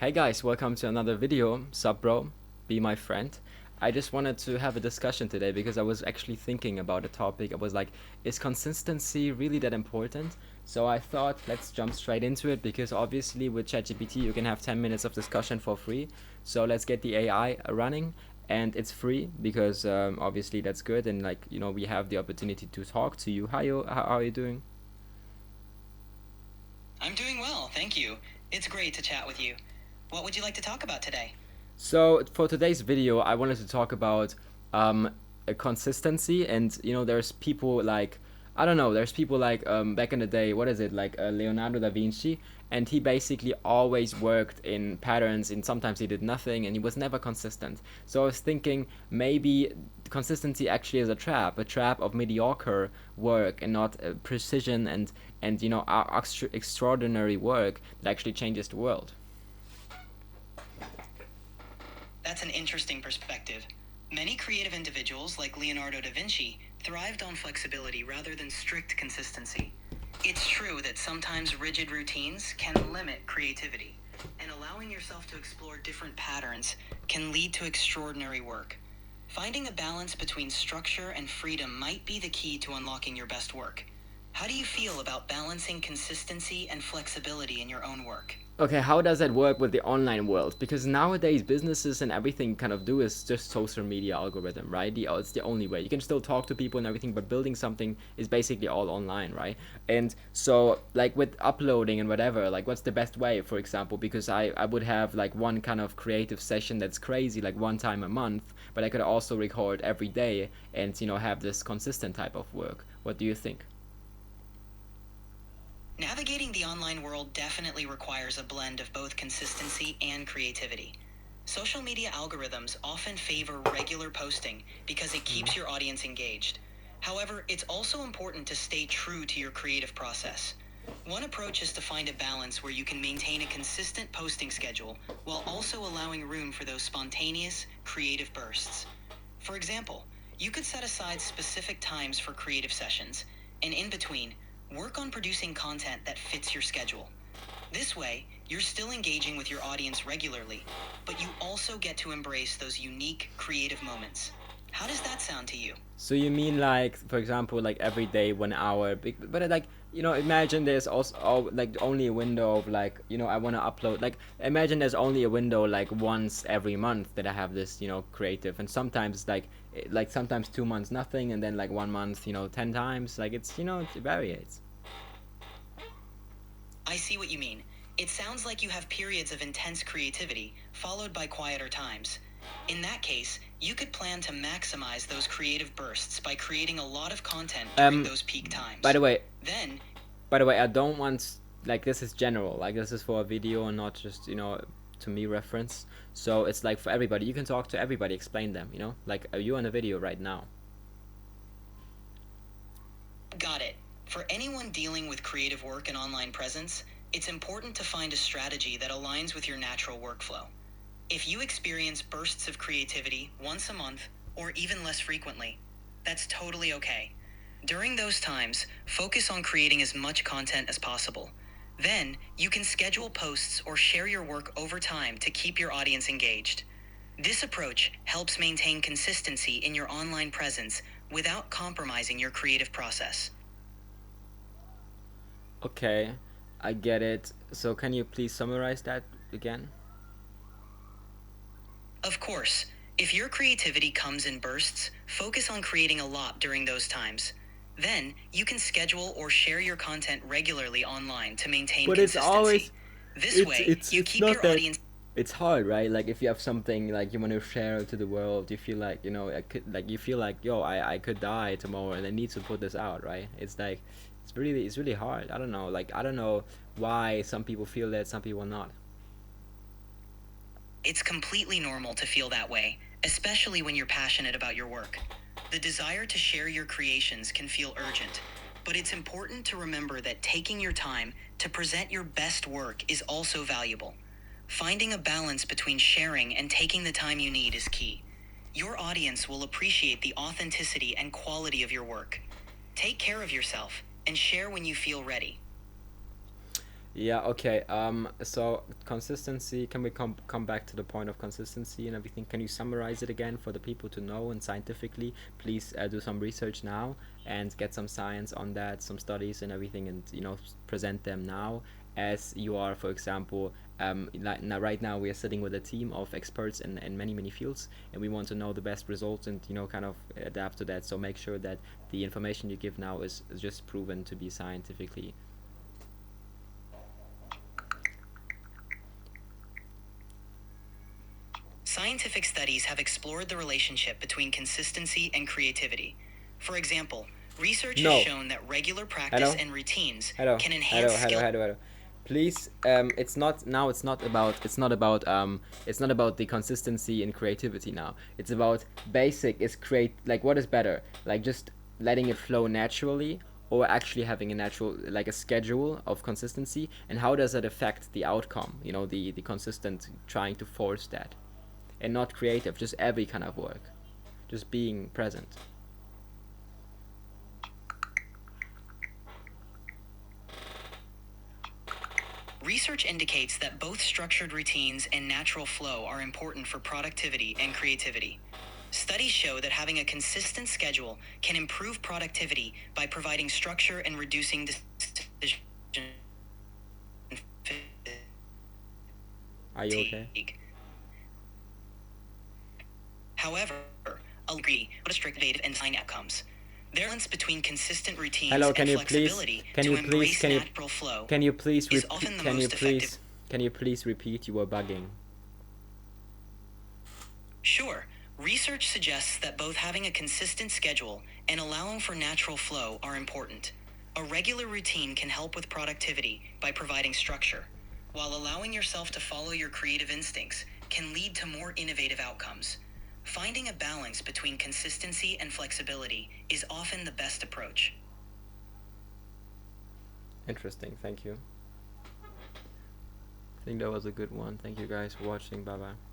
Hey guys, welcome to another video. Sup bro, be my friend. I just wanted to have a discussion today because I was actually thinking about a topic. I was like, is consistency really that important? So I thought let's jump straight into it because obviously with ChatGPT you can have 10 minutes of discussion for free. So let's get the AI running and it's free because obviously that's good and we have the opportunity to talk to you. Hi, how are you doing? I'm doing well, thank you. It's great to chat with you. What would you like to talk about today? So for today's video, I wanted to talk about a consistency, and there's people like I don't know, there's people like back in the day, what is it like Leonardo da Vinci, and he basically always worked in patterns, and sometimes he did nothing, and he was never consistent. So I was thinking maybe consistency actually is a trap of mediocre work, and not precision and extraordinary work that actually changes the world. That's an interesting perspective. Many creative individuals, like Leonardo da Vinci, thrived on flexibility rather than strict consistency. It's true that sometimes rigid routines can limit creativity, and allowing yourself to explore different patterns can lead to extraordinary work. Finding a balance between structure and freedom might be the key to unlocking your best work. How do you feel about balancing consistency and flexibility in your own work? Okay, how does that work with the online world? Because nowadays businesses and everything kind of do is just social media algorithm, right? It's the only way. You can still talk to people and everything, but building something is basically all online, right? And so like with uploading and whatever, like what's the best way, for example? Because I would have like one kind of creative session that's crazy, like one time a month, but I could also record every day and have this consistent type of work. What do you think? Navigating the online world definitely requires a blend of both consistency and creativity. Social media algorithms often favor regular posting because it keeps your audience engaged. However, it's also important to stay true to your creative process. One approach is to find a balance where you can maintain a consistent posting schedule while also allowing room for those spontaneous, creative bursts. For example, you could set aside specific times for creative sessions, and in between, work on producing content that fits your schedule. This way, you're still engaging with your audience regularly, but you also get to embrace those unique creative moments. How does that sound to you? So you mean like, for example, like every day 1 hour, but like imagine there's also like only a window of like I want to upload. Like imagine there's only a window like once every month that I have this creative, and sometimes like sometimes 2 months nothing, and then like 1 month 10 times. Like it varies. I see what you mean. It sounds like you have periods of intense creativity, followed by quieter times. In that case, you could plan to maximize those creative bursts by creating a lot of content during Um, those peak by times. the way, Then, I don't want like this is general. Like this is for a video and not just to me reference. So it's like for everybody. You can talk to everybody, explain them. Like you on a video right now. got it. For anyone dealing with creative work and online presence, it's important to find a strategy that aligns with your natural workflow. If you experience bursts of creativity once a month or even less frequently, that's totally okay. During those times, focus on creating as much content as possible. Then, you can schedule posts or share your work over time to keep your audience engaged. This approach helps maintain consistency in your online presence without compromising your creative process. Okay, I get it. So can you please summarize that again? Of course, if your creativity comes in bursts, focus on creating a lot during those times. Then, you can schedule or share your content regularly online to maintain But it's always consistency. This it's way, it's you it's keep not your that audience. it's hard, right? Like if you have something like you want to share to the world, you feel like I could like you feel like yo I could die tomorrow and I need to put this out, right? It's like it's really hard. I don't know. Like I don't know why some people feel that, some people not. It's completely normal to feel that way, especially when you're passionate about your work. The desire to share your creations can feel urgent, but it's important to remember that taking your time to present your best work is also valuable. Finding a balance between sharing and taking the time you need is key. Your audience will appreciate the authenticity and quality of your work. Take care of yourself and share when you feel ready. Yeah, okay. So consistency, can we come back to the point of consistency and everything? Can you summarize it again for the people to know, and scientifically, please do some research now and get some science on that, some studies and everything, and present them now as you are, for example, like now, right now we are sitting with a team of experts in many fields, and we want to know the best results and kind of adapt to that. So make sure that the information you give now is just proven to be scientifically. Scientific studies have explored the relationship between consistency and creativity. For example, research has No. shown that regular practice Hello? and routines Hello, can enhance hello, hello, skill. hello, hello. Please, it's not now. It's not about the consistency and creativity now. It's about basic is create like what is better, like just letting it flow naturally, or actually having a natural like a schedule of consistency, and how does that affect the outcome? The consistent trying to force that, and not creative, just every kind of work, just being present. Research indicates that both structured routines and natural flow are important for productivity and creativity. Studies show that having a consistent schedule can improve productivity by providing structure and reducing decision Are you okay? fatigue. However, I'll agree what a strict innovative and design outcomes. There balance between consistent routines Hello, and flexibility to embrace natural flow can you please is repeat? often the most effective. Can you please repeat? You were bugging. Sure, research suggests that both having a consistent schedule and allowing for natural flow are important. A regular routine can help with productivity by providing structure, while allowing yourself to follow your creative instincts can lead to more innovative outcomes. Finding a balance between consistency and flexibility is often the best approach. Interesting. Thank you. I think that was a good one. Thank you guys for watching. Bye bye.